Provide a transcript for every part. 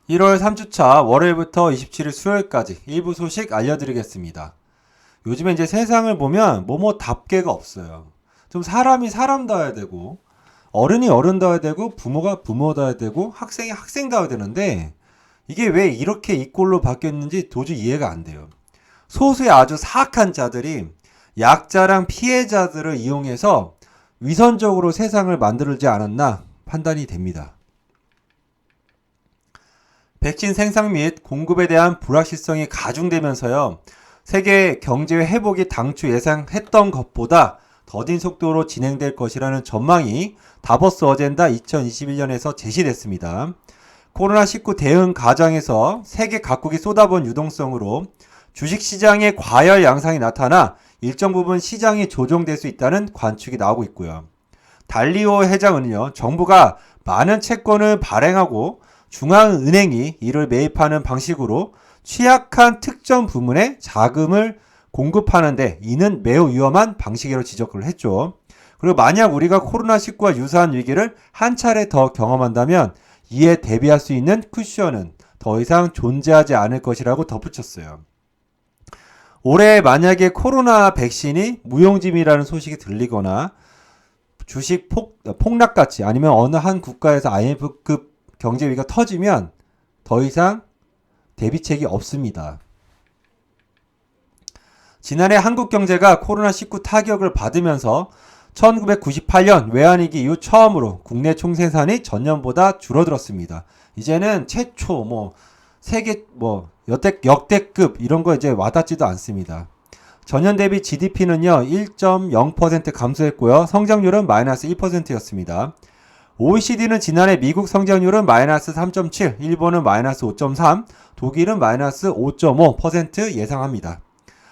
1월 3주차 월요일부터 27일 수요일까지 일부 소식 알려드리겠습니다. 요즘에 이제 세상을 보면 뭐뭐답게가 없어요. 좀 사람이 사람다워야 되고, 어른이 어른다워야 되고, 부모가 부모다워야 되고, 학생이 학생다워야 되는데, 이게 왜 이렇게 이 꼴로 바뀌었는지 도저히 이해가 안 돼요. 소수의 아주 사악한 자들이 약자랑 피해자들을 이용해서 위선적으로 세상을 만들지 않았나 판단이 됩니다. 백신 생산 및 공급에 대한 불확실성이 가중되면서요. 세계 경제 회복이 당초 예상했던 것보다 더딘 속도로 진행될 것이라는 전망이 다보스 어젠다 2021년에서 제시됐습니다. 코로나19 대응 과정에서 세계 각국이 쏟아본 유동성으로 주식시장의 과열 양상이 나타나 일정 부분 시장이 조정될 수 있다는 관측이 나오고 있고요. 달리오 회장은요, 정부가 많은 채권을 발행하고 중앙은행이 이를 매입하는 방식으로 취약한 특정 부문에 자금을 공급하는데 이는 매우 위험한 방식이라고 지적을 했죠. 그리고 만약 우리가 코로나19와 유사한 위기를 한 차례 더 경험한다면 이에 대비할 수 있는 쿠션은 더 이상 존재하지 않을 것이라고 덧붙였어요. 올해 만약에 코로나 백신이 무용지물이라는 소식이 들리거나 주식 폭락같이 아니면 어느 한 국가에서 IMF급 경제위기가 터지면 더 이상 대비책이 없습니다. 지난해 한국 경제가 코로나19 타격을 받으면서 1998년 외환위기 이후 처음으로 국내 총생산이 전년보다 줄어들었습니다. 이제는 최초 세계 역대급 이런 거 이제 와닿지도 않습니다. 전년 대비 GDP는요 1.0% 감소했고요. 성장률은 마이너스 1%였습니다. OECD는 지난해 미국 성장률은 마이너스 3.7, 일본은 마이너스 5.3, 독일은 마이너스 5.5% 예상합니다.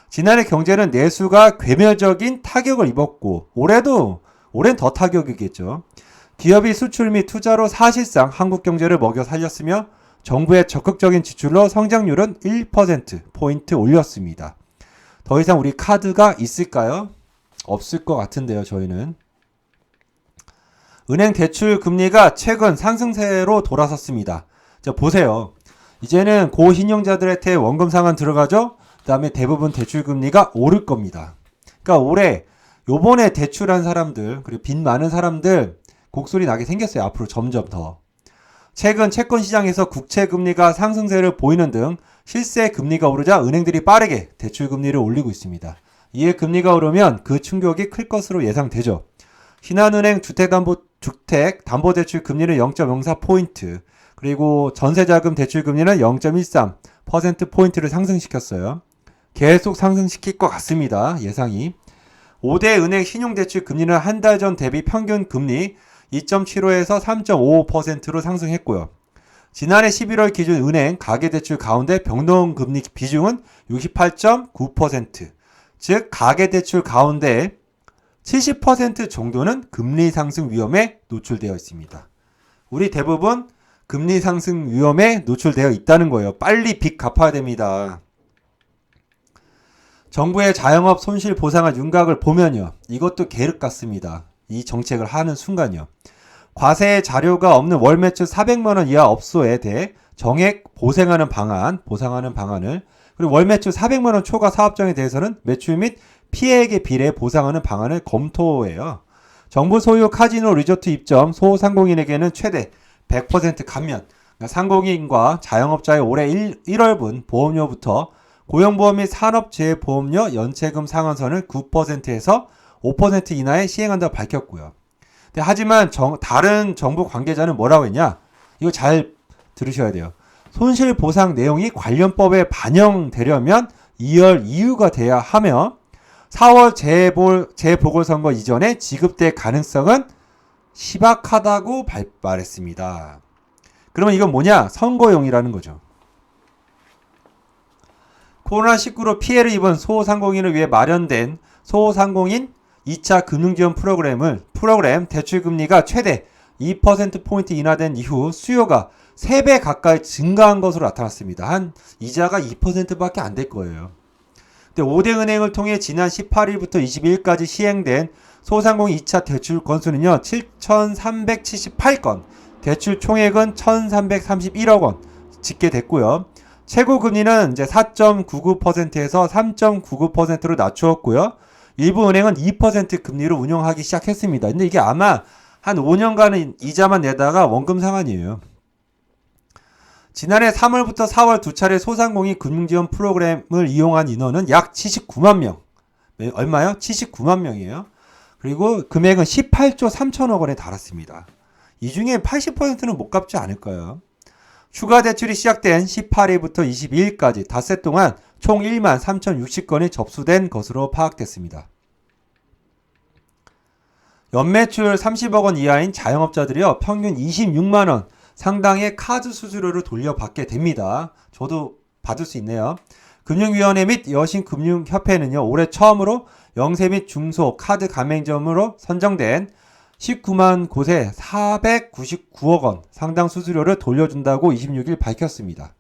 지난해 경제는 내수가 괴멸적인 타격을 입었고 올해는 더 타격이겠죠. 기업이 수출 및 투자로 사실상 한국 경제를 먹여 살렸으며 정부의 적극적인 지출로 성장률은 1%포인트 올렸습니다. 더 이상 우리 카드가 있을까요? 없을 것 같은데요, 저희는. 은행 대출 금리가 최근 상승세로 돌아섰습니다. 자, 보세요. 이제는 고신용자들한테 원금 상환 들어가죠? 그 다음에 대부분 대출 금리가 오를 겁니다. 그러니까 요번에 대출한 사람들, 그리고 빚 많은 사람들 곡소리 나게 생겼어요. 앞으로 점점 더. 최근 채권 시장에서 국채 금리가 상승세를 보이는 등 실세 금리가 오르자 은행들이 빠르게 대출 금리를 올리고 있습니다. 이에 금리가 오르면 그 충격이 클 것으로 예상되죠. 신한은행 주택담보대출 금리는 0.04포인트, 그리고 전세자금 대출 금리는 0.13%포인트를 상승시켰어요. 계속 상승시킬 것 같습니다. 예상이. 5대 은행 신용대출 금리는 한 달 전 대비 평균 금리 2.75에서 3.55%로 상승했고요. 지난해 11월 기준 은행 가계대출 가운데 변동금리 비중은 68.9%, 즉 가계대출 가운데 70% 정도는 금리 상승 위험에 노출되어 있습니다. 우리 대부분 금리 상승 위험에 노출되어 있다는 거예요. 빨리 빚 갚아야 됩니다. 정부의 자영업 손실 보상할 윤곽을 보면요. 이것도 계륵 같습니다. 이 정책을 하는 순간요. 과세 자료가 없는 월 매출 400만원 이하 업소에 대해 정액 보상하는 방안을, 그리고 월 매출 400만원 초과 사업장에 대해서는 매출 및 피해액에 비례 보상하는 방안을 검토해요. 정부 소유 카지노 리조트 입점 소상공인에게는 최대 100% 감면, 그러니까 상공인과 자영업자의 올해 1월분 보험료부터 고용보험 및 산업재해보험료 연체금 상한선을 9%에서 5% 이하에 시행한다고 밝혔고요. 하지만 다른 정부 관계자는 뭐라고 했냐? 이거 잘 들으셔야 돼요. 손실보상 내용이 관련법에 반영되려면 2월 이후가 돼야 하며 4월 재보궐선거 이전에 지급될 가능성은 희박하다고 말했습니다. 그러면 이건 뭐냐? 선거용이라는 거죠. 코로나19로 피해를 입은 소상공인을 위해 마련된 소상공인 2차 금융지원 프로그램 대출금리가 최대 2%포인트 인하된 이후 수요가 3배 가까이 증가한 것으로 나타났습니다. 이자가 2%밖에 안 될 거예요. 근데 5대 은행을 통해 지난 18일부터 22일까지 시행된 소상공인 2차 대출 건수는요, 7,378건, 대출 총액은 1,331억 원, 짓게 됐고요. 최고 금리는 이제 4.99%에서 3.99%로 낮추었고요. 일부 은행은 2% 금리로 운영하기 시작했습니다. 근데 이게 아마 한 5년간은 이자만 내다가 원금 상환이에요. 지난해 3월부터 4월 두 차례 소상공인 금융지원 프로그램을 이용한 인원은 약 79만 명. 얼마요? 79만 명이에요. 그리고 금액은 18조 3천억 원에 달았습니다. 이 중에 80%는 못 갚지 않을까요? 추가 대출이 시작된 18일부터 22일까지 닷새 동안 총 1만 3,060건이 접수된 것으로 파악됐습니다. 연매출 30억 원 이하인 자영업자들이요, 평균 26만 원 상당의 카드 수수료를 돌려받게 됩니다. 저도 받을 수 있네요. 금융위원회 및 여신금융협회는요, 올해 처음으로 영세 및 중소 카드 가맹점으로 선정된 19만 곳에 499억 원 상당 수수료를 돌려준다고 26일 밝혔습니다.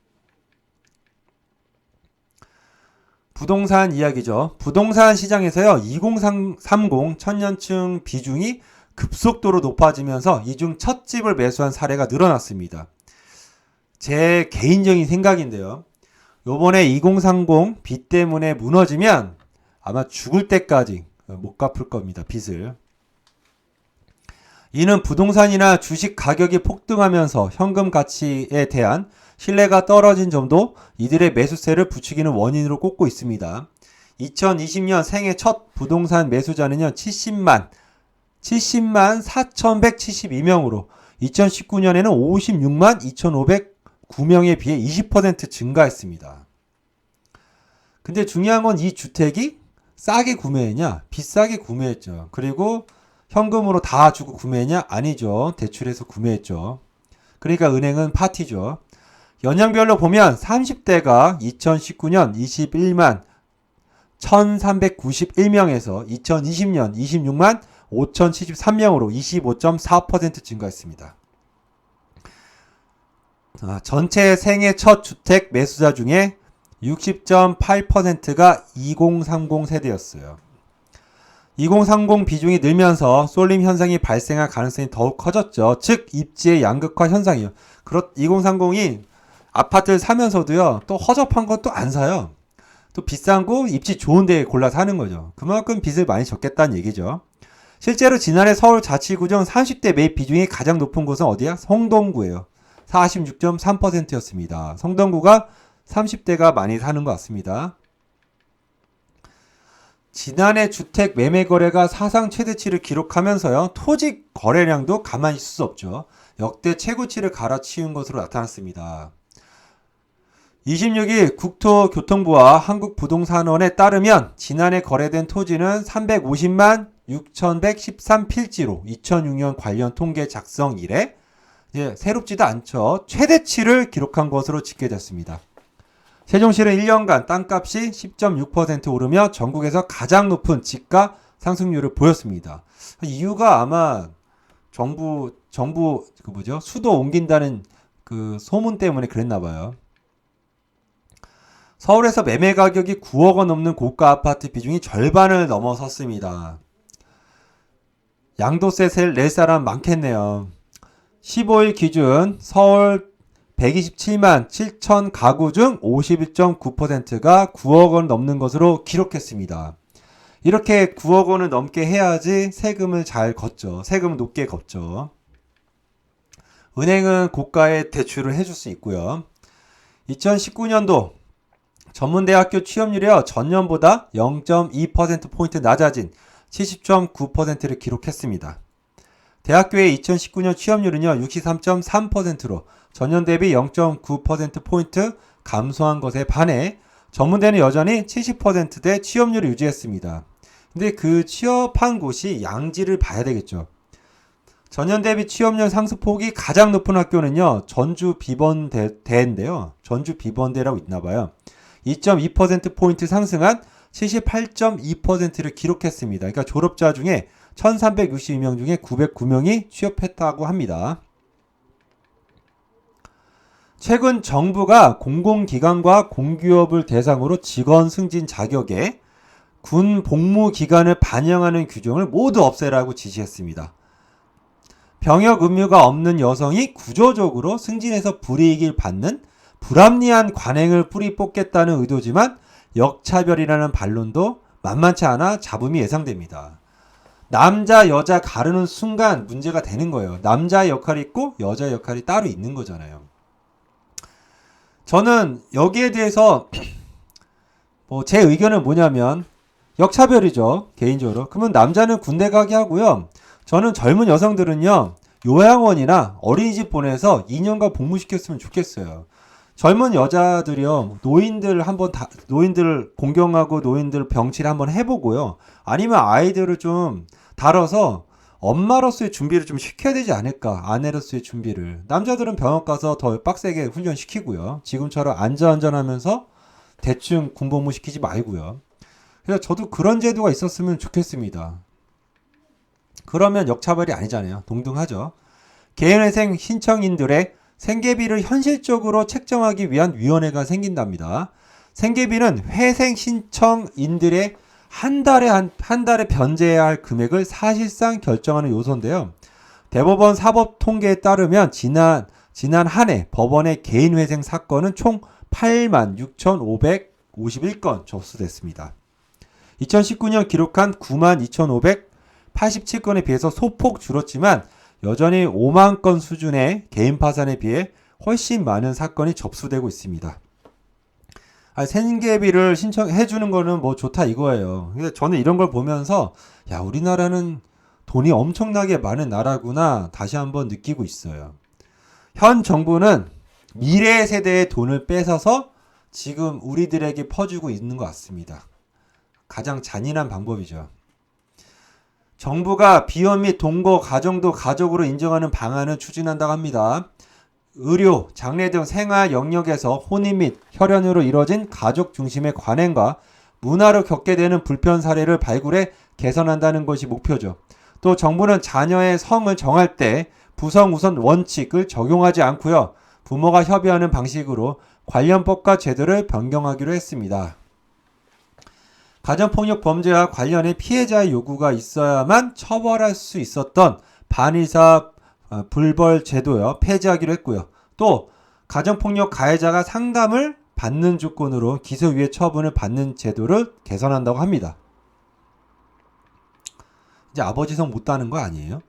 부동산 이야기죠. 부동산 시장에서요, 2030 청년층 비중이 급속도로 높아지면서 이 중 첫 집을 매수한 사례가 늘어났습니다. 제 개인적인 생각인데요. 요번에 2030 빚 때문에 무너지면 아마 죽을 때까지 못 갚을 겁니다. 빚을. 이는 부동산이나 주식 가격이 폭등하면서 현금 가치에 대한 신뢰가 떨어진 점도 이들의 매수세를 부추기는 원인으로 꼽고 있습니다. 2020년 생애 첫 부동산 매수자는요, 70만 4,172명으로 2019년에는 56만 2,509명에 비해 20% 증가했습니다. 근데 중요한 건 이 주택이 싸게 구매했냐? 비싸게 구매했죠. 그리고 현금으로 다 주고 구매했냐? 아니죠. 대출해서 구매했죠. 그러니까 은행은 파티죠. 연령별로 보면 30대가 2019년 21만 1,391명에서 2020년 26만 5,073명으로 25.4% 증가했습니다. 전체 생애 첫 주택 매수자 중에 60.8%가 2030 세대였어요. 2030 비중이 늘면서 쏠림 현상이 발생할 가능성이 더욱 커졌죠. 즉 입지의 양극화 현상이요. 2030이 아파트를 사면서도요, 또 허접한 건 또 안 사요. 또 비싼 거 입지 좋은 데 골라 사는 거죠. 그만큼 빚을 많이 졌겠다는 얘기죠. 실제로 지난해 서울자치구청 30대 매입 비중이 가장 높은 곳은 어디야? 성동구예요. 46.3%였습니다. 성동구가 30대가 많이 사는 것 같습니다. 지난해 주택 매매 거래가 사상 최대치를 기록하면서요, 토지 거래량도 가만히 있을 수 없죠. 역대 최고치를 갈아치운 것으로 나타났습니다. 26일 국토교통부와 한국부동산원에 따르면 지난해 거래된 토지는 350만 6,113필지로 2006년 관련 통계 작성 이래 새롭지도 않죠. 최대치를 기록한 것으로 집계됐습니다. 세종시는 1년간 땅값이 10.6% 오르며 전국에서 가장 높은 집가 상승률을 보였습니다. 이유가 아마 정부 수도 옮긴다는 그 소문 때문에 그랬나 봐요. 서울에서 매매 가격이 9억 원 넘는 고가 아파트 비중이 절반을 넘어섰습니다. 양도세 낼 사람 많겠네요. 15일 기준 서울 127만 7천 가구 중 51.9%가 9억 원 넘는 것으로 기록했습니다. 이렇게 9억 원을 넘게 해야지 세금을 잘 걷죠. 세금을 높게 걷죠. 은행은 고가의 대출을 해줄 수 있고요. 2019년도 전문대학교 취업률이요, 전년보다 0.2%포인트 낮아진 70.9%를 기록했습니다. 대학교의 2019년 취업률은요, 63.3%로 전년 대비 0.9%포인트 감소한 것에 반해 전문대는 여전히 70%대 취업률을 유지했습니다. 근데 그 취업한 곳이 양지를 봐야 되겠죠. 전년 대비 취업률 상승폭이 가장 높은 학교는요, 전주 비번대인데요. 전주 비번대라고 있나봐요. 2.2%포인트 상승한 78.2%를 기록했습니다. 그러니까 졸업자 중에 1362명 중에 909명이 취업했다고 합니다. 최근 정부가 공공기관과 공기업을 대상으로 직원 승진 자격에 군 복무 기간을 반영하는 규정을 모두 없애라고 지시했습니다. 병역 의무가 없는 여성이 구조적으로 승진해서 불이익을 받는 불합리한 관행을 뿌리 뽑겠다는 의도지만 역차별이라는 반론도 만만치 않아 잡음이 예상됩니다. 남자 여자 가르는 순간 문제가 되는 거예요. 남자의 역할이 있고 여자의 역할이 따로 있는 거잖아요. 저는 여기에 대해서 제 의견은 뭐냐면 역차별이죠. 개인적으로. 그러면 남자는 군대 가게 하고요. 저는 젊은 여성들은요. 요양원이나 어린이집 보내서 2년간 복무시켰으면 좋겠어요. 젊은 여자들이요. 노인들 공경하고 노인들 병치를 한번 해보고요. 아니면 아이들을 좀 다뤄서 엄마로서의 준비를 좀 시켜야 되지 않을까. 아내로서의 준비를. 남자들은 병원 가서 더 빡세게 훈련시키고요. 지금처럼 안전하면서 대충 군복무 시키지 말고요. 그래서 저도 그런 제도가 있었으면 좋겠습니다. 그러면 역차별이 아니잖아요. 동등하죠. 개인회생 신청인들의 생계비를 현실적으로 책정하기 위한 위원회가 생긴답니다. 생계비는 회생 신청인들의 한 달에 변제해야 할 금액을 사실상 결정하는 요소인데요. 대법원 사법 통계에 따르면 지난 한 해 법원의 개인회생 사건은 총 86,551건 접수됐습니다. 2019년 기록한 92,587건에 비해서 소폭 줄었지만 여전히 5만 건 수준의 개인 파산에 비해 훨씬 많은 사건이 접수되고 있습니다. 생계비를 신청해 주는 거는 뭐 좋다 이거예요. 근데 저는 이런 걸 보면서 야, 우리나라는 돈이 엄청나게 많은 나라구나 다시 한번 느끼고 있어요. 현 정부는 미래 세대의 돈을 뺏어서 지금 우리들에게 퍼주고 있는 것 같습니다. 가장 잔인한 방법이죠. 정부가 비혼 및 동거 가정도 가족으로 인정하는 방안을 추진한다고 합니다. 의료, 장례 등 생활 영역에서 혼인 및 혈연으로 이뤄진 가족 중심의 관행과 문화로 겪게 되는 불편 사례를 발굴해 개선한다는 것이 목표죠. 또 정부는 자녀의 성을 정할 때 부성 우선 원칙을 적용하지 않고요. 부모가 협의하는 방식으로 관련 법과 제도를 변경하기로 했습니다. 가정폭력 범죄와 관련해 피해자의 요구가 있어야만 처벌할 수 있었던 반의사 불벌 제도요 폐지하기로 했고요. 또 가정폭력 가해자가 상담을 받는 조건으로 기소유예 처분을 받는 제도를 개선한다고 합니다. 이제 아버지 성 못 따는 거 아니에요?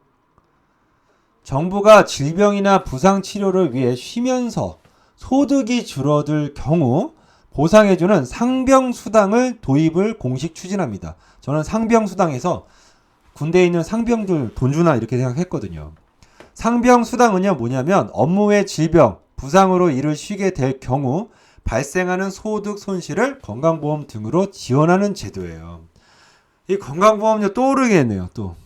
정부가 질병이나 부상 치료를 위해 쉬면서 소득이 줄어들 경우 보상해주는 상병수당을 도입을 공식 추진합니다. 저는 상병수당에서 군대에 있는 상병들 돈 주나 이렇게 생각했거든요. 상병수당은요 뭐냐면 업무의 질병, 부상으로 일을 쉬게 될 경우 발생하는 소득 손실을 건강보험 등으로 지원하는 제도예요. 이 건강보험료 또 오르겠네요. 또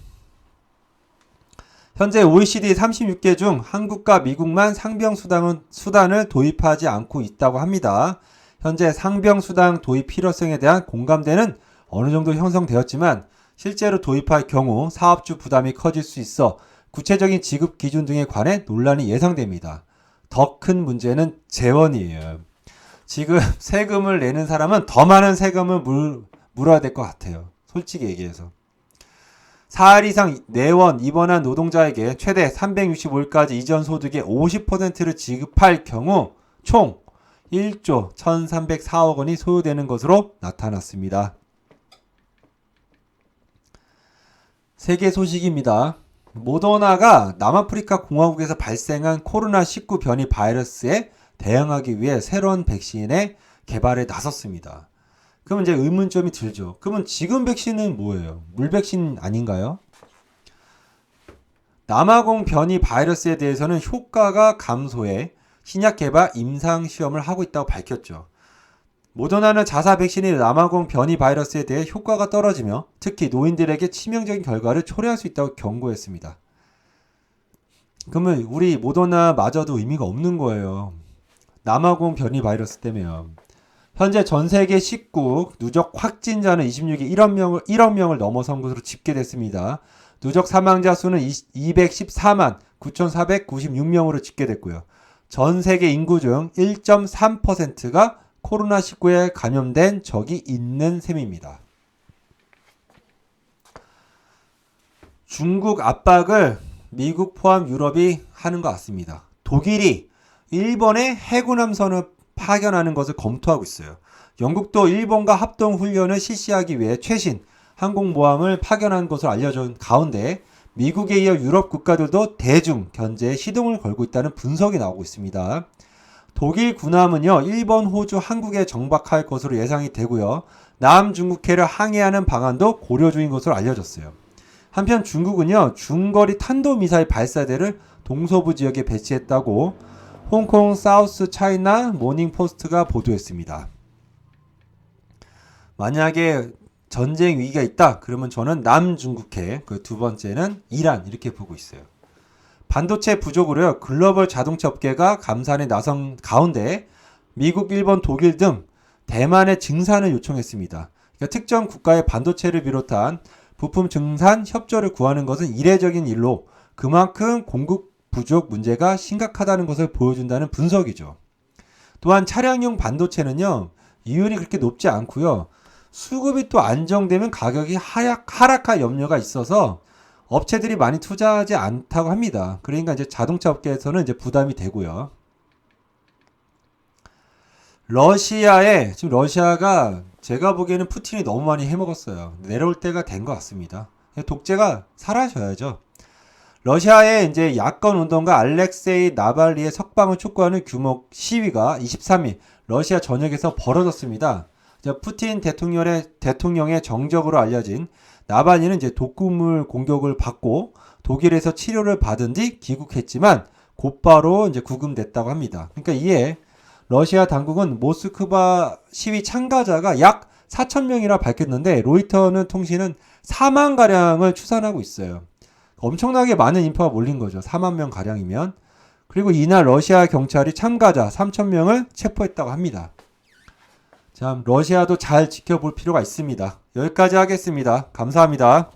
현재 OECD 36개 중 한국과 미국만 상병수단을 도입하지 않고 있다고 합니다. 현재 상병수당 도입 필요성에 대한 공감대는 어느 정도 형성되었지만 실제로 도입할 경우 사업주 부담이 커질 수 있어 구체적인 지급 기준 등에 관해 논란이 예상됩니다. 더 큰 문제는 재원이에요. 지금 세금을 내는 사람은 더 많은 세금을 물어야 될 것 같아요. 솔직히 얘기해서. 4일 이상 내원 입원한 노동자에게 최대 365일까지 이전 소득의 50%를 지급할 경우 총 1조 1304억 원이 소요되는 것으로 나타났습니다. 세계 소식입니다. 모더나가 남아프리카 공화국에서 발생한 코로나19 변이 바이러스에 대응하기 위해 새로운 백신의 개발에 나섰습니다. 그럼 이제 의문점이 들죠. 그러면 지금 백신은 뭐예요? 물백신 아닌가요? 남아공 변이 바이러스에 대해서는 효과가 감소해 신약 개발 임상 시험을 하고 있다고 밝혔죠. 모더나는 자사 백신이 남아공 변이 바이러스에 대해 효과가 떨어지며 특히 노인들에게 치명적인 결과를 초래할 수 있다고 경고했습니다. 그러면 우리 모더나마저도 의미가 없는 거예요. 남아공 변이 바이러스 때문에요. 현재 전 세계 19국 누적 확진자는 26일 1억 명을 넘어선 것으로 집계됐습니다. 누적 사망자 수는 214만 9,496명으로 집계됐고요. 전 세계 인구 중 1.3%가 코로나19에 감염된 적이 있는 셈입니다. 중국 압박을 미국 포함 유럽이 하는 것 같습니다. 독일이 일본의 해군함선을 파견하는 것을 검토하고 있어요. 영국도 일본과 합동훈련을 실시하기 위해 최신 항공모함을 파견한 것으로 알려진 가운데 미국에 이어 유럽 국가들도 대중 견제에 시동을 걸고 있다는 분석이 나오고 있습니다. 독일 군함은요, 일본, 호주, 한국에 정박할 것으로 예상이 되고요. 남중국해를 항해하는 방안도 고려 중인 것으로 알려졌어요. 한편 중국은요, 중거리 탄도미사일 발사대를 동서부 지역에 배치했다고 홍콩 사우스 차이나 모닝포스트가 보도했습니다. 만약에 전쟁 위기가 있다, 그러면 저는 남중국해, 그 두 번째는 이란 이렇게 보고 있어요. 반도체 부족으로요, 글로벌 자동차 업계가 감산에 나선 가운데 미국, 일본, 독일 등 대만의 증산을 요청했습니다. 그러니까 특정 국가의 반도체를 비롯한 부품 증산 협조를 구하는 것은 이례적인 일로 그만큼 공급 부족 문제가 심각하다는 것을 보여준다는 분석이죠. 또한 차량용 반도체는요, 이율이 그렇게 높지 않고요. 수급이 또 안정되면 가격이 하락할 염려가 있어서 업체들이 많이 투자하지 않다고 합니다. 그러니까 이제 자동차 업계에서는 이제 부담이 되고요. 지금 러시아가 제가 보기에는 푸틴이 너무 많이 해먹었어요. 내려올 때가 된 것 같습니다. 독재가 사라져야죠. 러시아의 이제 야권 운동가 알렉세이 나발리의 석방을 촉구하는 규모 시위가 23일 러시아 전역에서 벌어졌습니다. 푸틴 대통령의 정적으로 알려진 나발리는 이제 독극물 공격을 받고 독일에서 치료를 받은 뒤 귀국했지만 곧바로 이제 구금됐다고 합니다. 그러니까 이에 러시아 당국은 모스크바 시위 참가자가 약 4,000명이라 밝혔는데 로이터 통신은 4만 가량을 추산하고 있어요. 엄청나게 많은 인파가 몰린 거죠. 4만 명 가량이면. 그리고 이날 러시아 경찰이 참가자 3,000명을 체포했다고 합니다. 참, 러시아도 잘 지켜볼 필요가 있습니다. 여기까지 하겠습니다. 감사합니다.